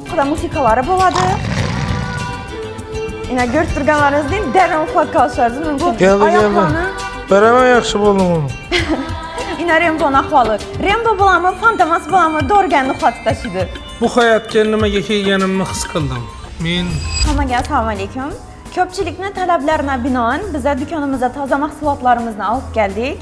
Xudo musiqalari bo'ladi. Yana ko'rib turganlaringizdek, darrov uxlatga olishingiz mumkin. Geldi. Beraman yaxshi bo'ldim uni. Ina Rembo'ning ahvoli. Rembo bo'lami, Fantomas bo'lami, do'rganni uxlatib tashlaydi. Bu hayotga nimaga kelganimni his qildim. Men Hammaga assalomu alaykum. Ko'pchilikning talablariga binoan biz do'konimizga toza mahsulotlarimizni olib keldik.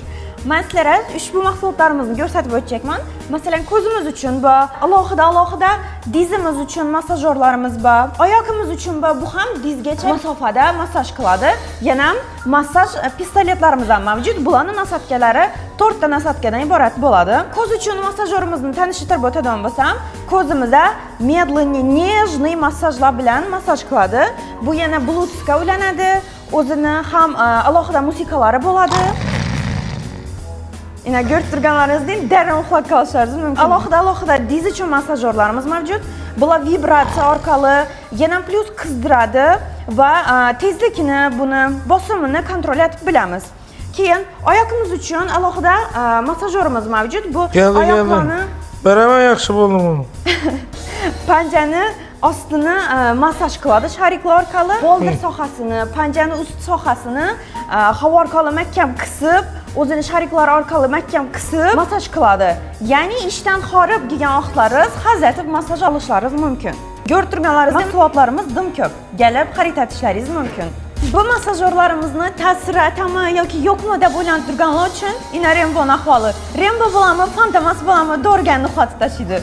Men sizlarga ushbu mahsulotlarimizni ko'rsatib o'tacakman. Masalan, ko'zimiz uchun bu alohida dizimiz uchun massajyorlarimiz bor. Oyoqimiz uchun bu ham dizgacha masofada massaj qiladi. Yana massaj pistoletlarimiz ham mavjud. Bularning nasatkalari 4 ta nasatkadan iborat bo'ladi. Ko'z uchun massajyorimizni tanishtirib o'tadigan bo'lsam, ko'zimizda medlenniy, nejniy massajlar bilan massaj qiladi. Bu yana Bluetoothga ulanadi. O'zini ham alohida musiqalari bo'ladi. Ina ko'rib turganlaringizdek, darrov uxlatga olishingiz mumkin. Alohida diz uchun massajyorlarimiz mavjud. Bular vibratsiya orqali yana plus qizdiradi va tezlikni, buni bosimini kontrol etib bilamiz. Keyin oyoqimiz uchun alohida massajyorimiz mavjud. Bu oyoqlarni beraman yaxshi bo'ldim uni. Panjani ostini massaj qiladi shariklar orqali. Boldir sohasini, panjani ust sohasini havo orqali mahkam qisib, o'zini shariklar orqali mahkam qisib massaj qiladi. Ya'ni ishdan xorib kelgan vaqtlaringiz hazatib massaj olishlaringiz mumkin. Ko'rib turganlaringiz mahsulotlarimiz dim ko'p. Kelib xarid etishlaringiz mumkin. Bu massajyorlarimizni ta'siri atami yoki yo'qmi deb o'ylanib turganlar uchun Ina Rembo'ning ahvoli. Rembo bo'lami, Fantomas bo'lami, do'rganni uxlatib tashlaydi.